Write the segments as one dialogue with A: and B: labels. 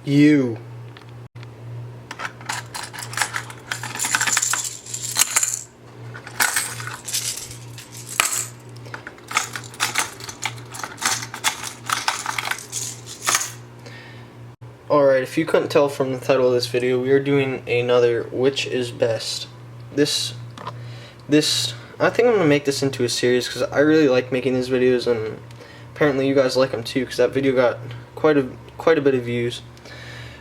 A: You. Alright, if you couldn't tell from the title of this video, we are doing another which is best. This I think I'm going to make this into a series because I really like making these videos, and apparently you guys like them too because that video got quite a bit of views.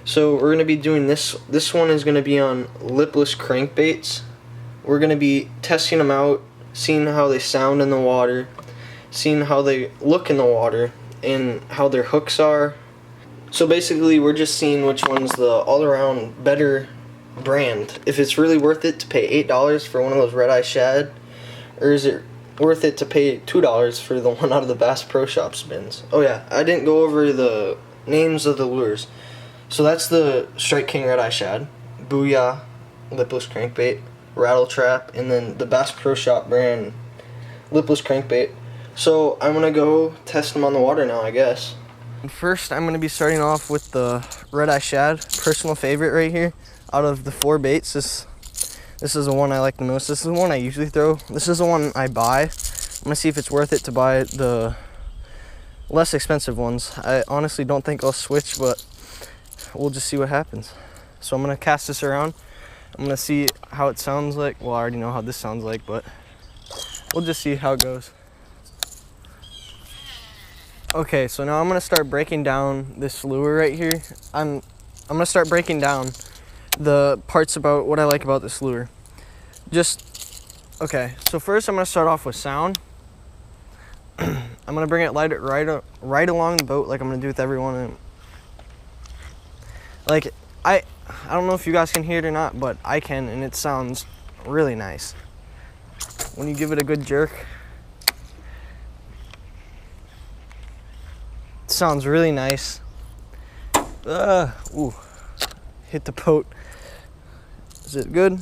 A: So we're going to be doing this one is going to be on lipless crankbaits. We're going to be testing them out, seeing how they sound in the water, seeing how they look in the water, and how their hooks are. So basically we're just seeing which one's the all-around better brand. If it's really worth it to pay $8 for one of those red-eye shad, or is it worth it to pay $2 for the one out of the Bass Pro Shops bins. Oh yeah, I didn't go over the names of the lures. So that's the Strike King red-eye shad, Booya lipless crankbait, Rattle Trap, and then the Bass Pro Shop brand lipless crankbait. So I'm gonna go test them on the water now, I guess. First, I'm going to be starting off with the red-eye shad, personal favorite right here. Out of the 4 baits, this is the one I like the most. This is the one I usually throw. This is the one I buy. I'm going to see if it's worth it to buy the less expensive ones. I honestly don't think I'll switch, but we'll just see what happens. So I'm going to cast this around. I'm going to see how it sounds like. Well, I already know how this sounds like, but we'll just see how it goes. Okay, so now I'm gonna start breaking down this lure right here. I'm gonna start breaking down the parts about what I like about this lure. Okay, so first I'm gonna start off with sound. I'm gonna bring it right along the boat like I'm gonna do with everyone. And like I don't know if you guys can hear it or not, but I can, and it sounds really nice when you give it a good jerk. Sounds really nice. Ooh, hit the boat. Is it good?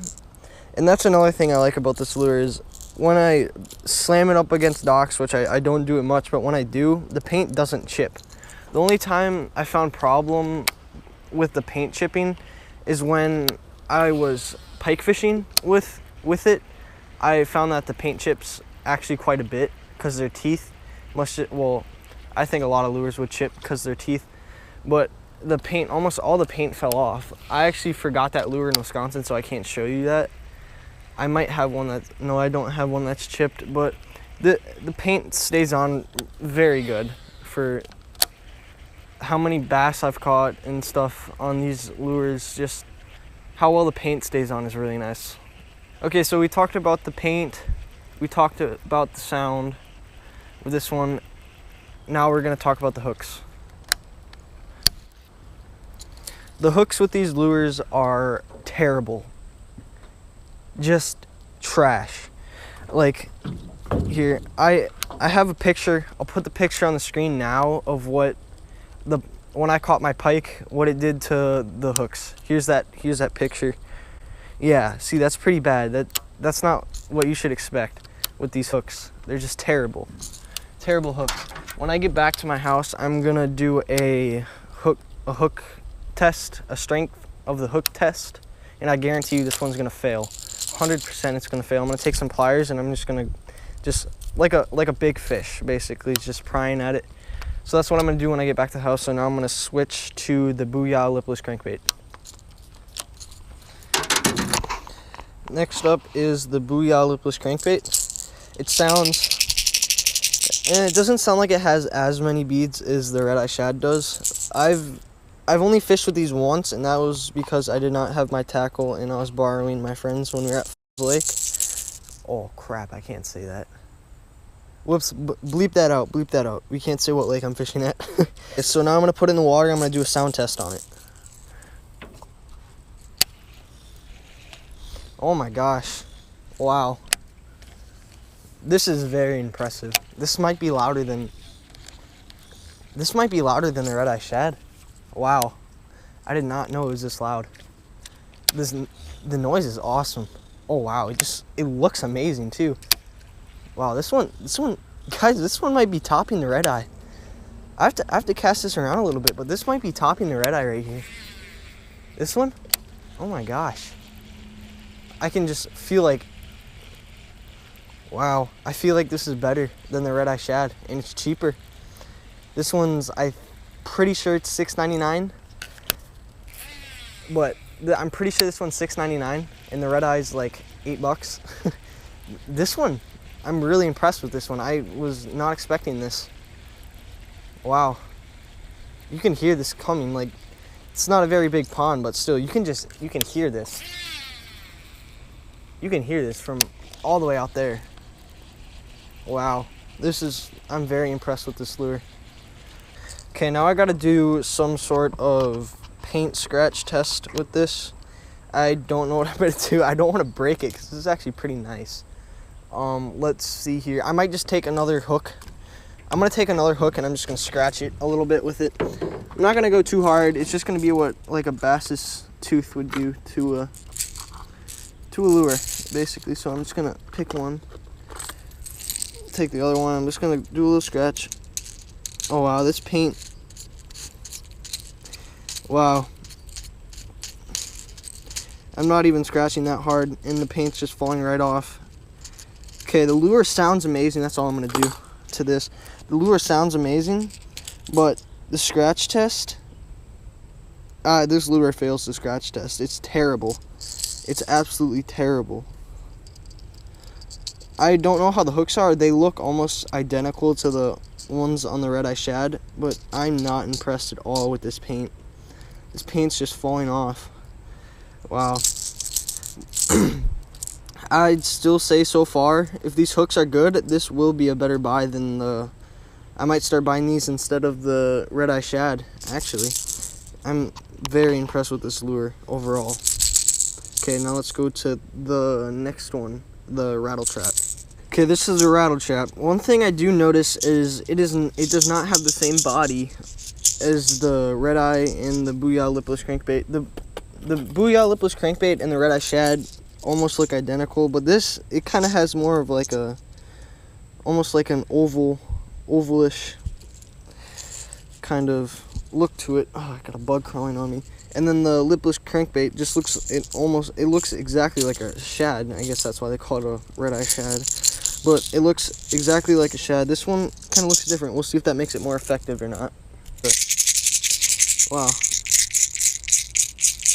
A: And that's another thing I like about this lure is when I slam it up against docks, which I don't do it much, but when I do, the paint doesn't chip. The only time I found problem with the paint chipping is when I was pike fishing with it. I found that the paint chips actually quite a bit because their teeth I think a lot of lures would chip because their teeth, but the paint, almost all the paint fell off. I actually forgot that lure in Wisconsin, so I can't show you that. I might have one no, I don't have one that's chipped, but the paint stays on very good for how many bass I've caught and stuff on these lures. Just how well the paint stays on is really nice. Okay, so we talked about the paint, we talked about the sound with this one. Now we're going to talk about the hooks. The hooks with these lures are terrible. Just trash. Like here, I have a picture. I'll put the picture on the screen now of when I caught my pike, what it did to the hooks. Here's that picture. Yeah, see, that's pretty bad. That's not what you should expect with these hooks. They're just terrible. Terrible hooks. When I get back to my house, I'm gonna do a hook test, a strength of the hook test, and I guarantee you this one's gonna fail. 100% it's gonna fail. I'm gonna take some pliers and I'm just gonna like a big fish, basically, just prying at it. So that's what I'm gonna do when I get back to the house. So now I'm gonna switch to the Booya lipless crankbait. Next up is the Booya lipless crankbait. It sounds. And it doesn't sound like it has as many beads as the red-eye shad does. I've only fished with these once, and that was because I did not have my tackle and I was borrowing my friends when we were at Lake. Oh crap, I can't say that. Whoops, bleep that out, bleep that out. We can't say what lake I'm fishing at. So now I'm gonna put it in the water, I'm gonna do a sound test on it. Oh my gosh, wow. This is very impressive. This might be louder than the red-eye shad. Wow, I did not know it was this loud. The noise is awesome. Oh wow, it looks amazing too. Wow, this one, guys, this one might be topping the red-eye. I have to cast this around a little bit, but this might be topping the red eye right here. This one? Oh my gosh. I can just feel like, wow, I feel like this is better than the red eye shad, and it's cheaper. This one's, I'm pretty sure it's $6.99, but I'm pretty sure this one's $6.99, and the red eye's like $8. This one, I'm really impressed with this one. I was not expecting this. Wow. You can hear this coming. Like, it's not a very big pond, but still, you can hear this. You can hear this from all the way out there. Wow. I'm very impressed with this lure. Okay, now I gotta do some sort of paint scratch test with this. I don't know what I'm gonna do. I don't want to break it because this is actually pretty nice. Let's see here. I might just take another hook. I'm gonna take another hook and I'm just gonna scratch it a little bit with it. I'm not gonna go too hard. It's just gonna be what like a bass's tooth would do to a lure, basically. So I'm just gonna pick one, take the other one. I'm just gonna do a little scratch. Oh wow, this paint. Wow. I'm not even scratching that hard and the paint's just falling right off. Okay, the lure sounds amazing. That's all I'm gonna do to this. The lure sounds amazing, but the scratch test, this lure fails the scratch test. It's terrible. It's absolutely terrible. I don't know how the hooks are. They look almost identical to the ones on the red eye shad, but I'm not impressed at all with this paint. This paint's just falling off. Wow. I'd still say so far, if these hooks are good, this will be a better buy than the... I might start buying these instead of the red eye shad, actually. I'm very impressed with this lure overall. Okay, now let's go to the next one, the Rattle Trap. Okay, this is a Rattle Trap. One thing I do notice is it does not have the same body as the red eye and the Booya lipless crankbait. The Booya lipless crankbait and the red eye shad almost look identical, but this, it kind of has more of like a, almost like an ovalish kind of look to it. Oh, I got a bug crawling on me. And then the lipless crankbait just looks, it looks exactly like a shad. I guess that's why they call it a red eye shad. But it looks exactly like a shad. This one kind of looks different. We'll see if that makes it more effective or not. But, wow.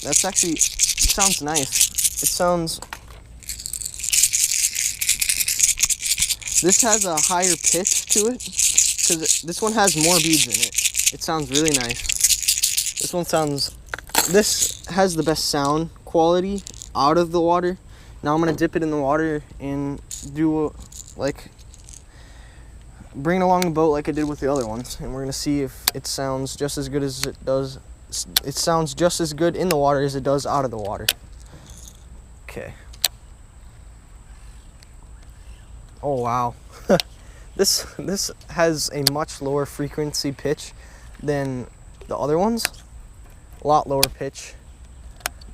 A: That's actually, it sounds nice. It sounds, this has a higher pitch to it, because this one has more beads in it. It sounds really nice. This has the best sound quality out of the water. Now I'm going to dip it in the water and do, bring it along the boat like I did with the other ones. And we're going to see if it sounds just as good as it does. It sounds just as good in the water as it does out of the water. Okay. Oh wow. This has a much lower frequency pitch than the other ones. A lot lower pitch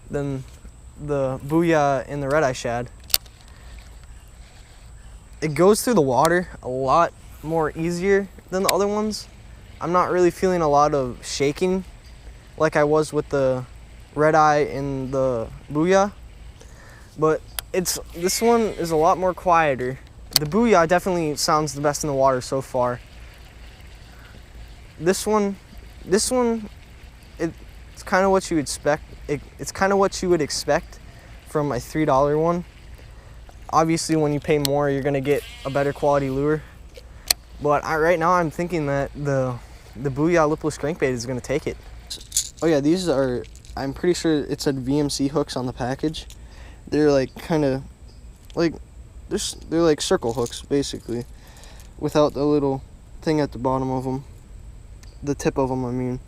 A: than the Booya and the red eye shad. It goes through the water a lot more easier than the other ones. I'm not really feeling a lot of shaking like I was with the red eye and the Booya. But this one is a lot more quieter. The Booya definitely sounds the best in the water so far. This one, it's kind of what you expect. It's kind of what you would expect from a $3 one. Obviously, when you pay more, you're gonna get a better quality lure. But right now, I'm thinking that the Booya lipless crankbait is gonna take it. Oh yeah, these are, I'm pretty sure it said VMC hooks on the package. They're like kind of like, they're like circle hooks basically, without the little thing at the bottom of them, the tip of them, I mean.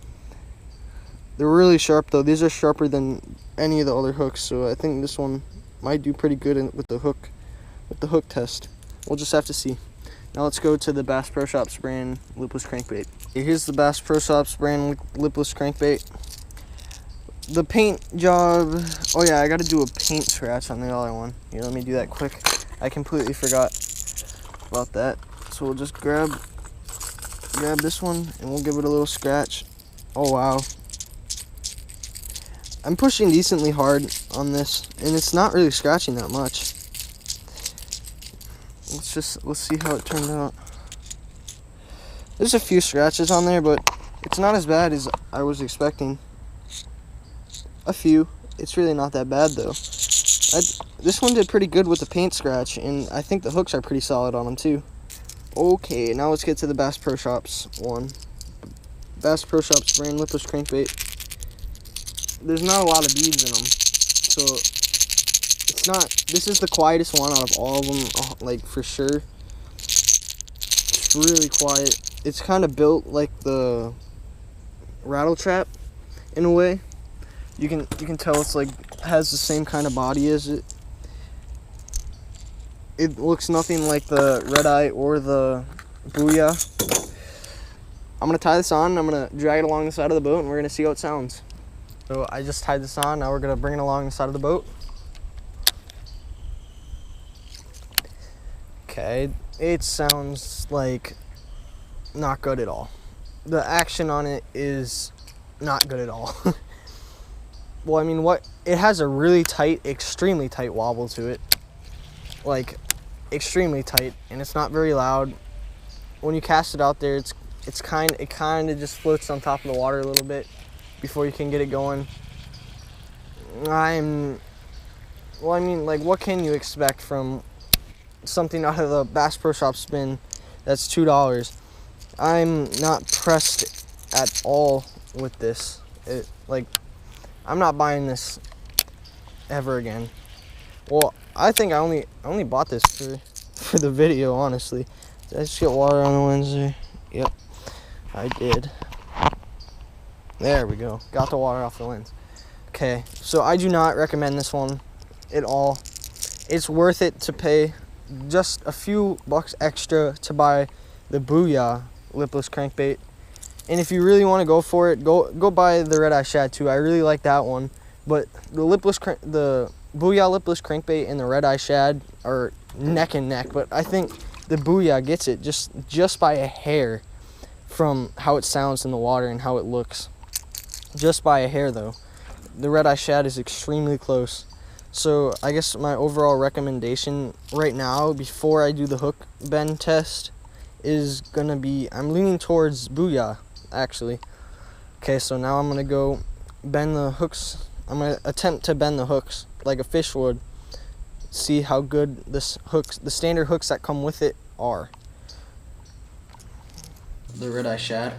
A: They're really sharp though. These are sharper than any of the other hooks, so I think this one might do pretty good with the hook test. We'll just have to see. Now let's go to the Bass Pro Shops brand lipless crankbait. Here's the Bass Pro Shops brand lipless crankbait. The paint job, oh yeah, I gotta do a paint scratch on the other one. Here, let me do that quick. I completely forgot about that. So we'll just grab grab this one and we'll give it a little scratch. Oh wow. I'm pushing decently hard on this and it's not really scratching that much. Let's see how it turned out. There's a few scratches on there, but it's not as bad as I was expecting. A few. It's really not that bad though. This one did pretty good with the paint scratch, and I think the hooks are pretty solid on them too. Okay, now let's get to the Bass Pro Shops one. Bass Pro Shops brand lipless crankbait. There's not a lot of beads in them, so it's not. This is the quietest one out of all of them, like for sure. It's really quiet. It's kind of built like the Rattle Trap in a way. You can tell it's like has the same kind of body as it. It looks nothing like the Red Eye or the Booya. I'm gonna tie this on. I'm gonna drag it along the side of the boat, and we're gonna see how it sounds. So I just tied this on. Now we're gonna bring it along the side of the boat. Okay, it sounds like not good at all. The action on it is not good at all. Well, I mean, it has a really tight, extremely tight wobble to it. Like, extremely tight, and it's not very loud. When you cast it out there, it kind of just floats on top of the water a little bit before you can get it going. Well, I mean, like, what can you expect from something out of the Bass Pro Shop spin that's $2? I'm not pressed at all with this. I'm not buying this ever again. Well, I think I only bought this for the video, honestly. Did I just get water on the lens there? Yep, I did. There we go. Got the water off the lens. Okay, so I do not recommend this one at all. It's worth it to pay just a few bucks extra to buy the Booya lipless crankbait. And if you really want to go for it, go buy the Red Eye Shad too. I really like that one. But the Booya lipless crankbait and the Red Eye Shad are neck and neck. But I think the Booya gets it just by a hair from how it sounds in the water and how it looks. Just by a hair though. The Red Eye Shad is extremely close. So I guess my overall recommendation right now, before I do the hook bend test, is gonna be, I'm leaning towards Booya, actually. Okay, so now I'm gonna go bend the hooks. I'm gonna attempt to bend the hooks like a fish would. See how good the standard hooks that come with it are. The Red Eye Shad.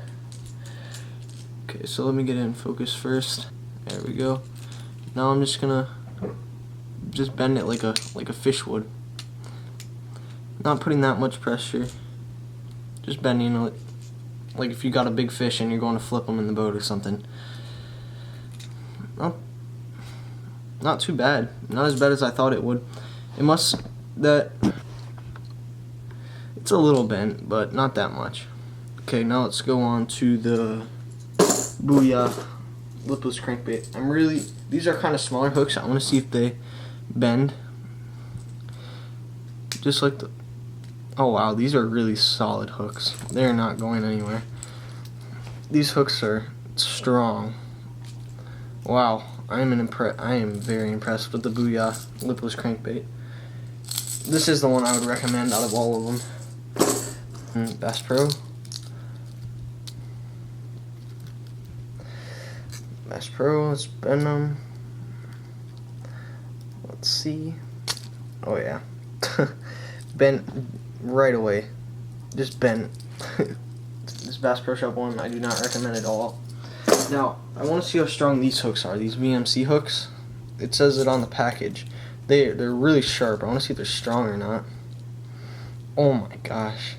A: Okay, so let me get it in focus first. There we go. Now I'm just gonna bend it like a fish would. Not putting that much pressure. Just bending it like if you got a big fish and you're going to flip them in the boat or something. Not too bad. Not as bad as I thought it would. It's a little bent, but not that much. Okay, now let's go on to the Booya lipless crankbait. These are kind of smaller hooks. I want to see if they bend. Just like the, oh wow, these are really solid hooks. They're not going anywhere. These hooks are strong. Wow, I am very impressed with the Booya lipless crankbait. This is the one I would recommend out of all of them. Bass Pro. Bass Pro, let's bend them. Let's see. Oh yeah. Bent right away. Just bent. This Bass Pro Shop one I do not recommend at all. Now, I want to see how strong these hooks are. These VMC hooks. It says it on the package. They're really sharp. I want to see if they're strong or not. Oh my gosh.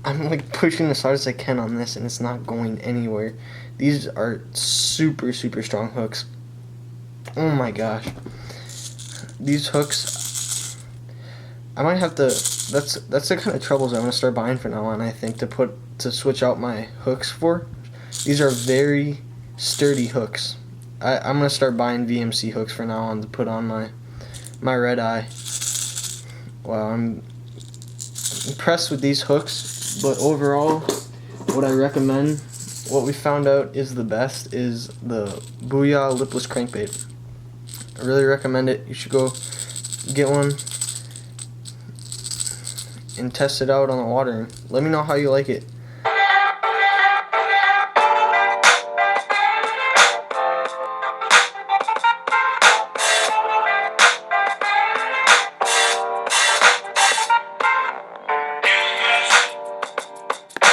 A: I'm like pushing as hard as I can on this and it's not going anywhere. These are super strong hooks. Oh my gosh. These hooks, I might have to, that's the kind of troubles I'm going to start buying from now on, I think, to switch out my hooks for. These are very sturdy hooks. I'm going to start buying VMC hooks from now on to put on my Red Eye. Wow, I'm impressed with these hooks. But overall, what I recommend, what we found out is the best, is the Booya lipless crankbait. I really recommend it. You should go get one and test it out on the water. Let me know how you like it.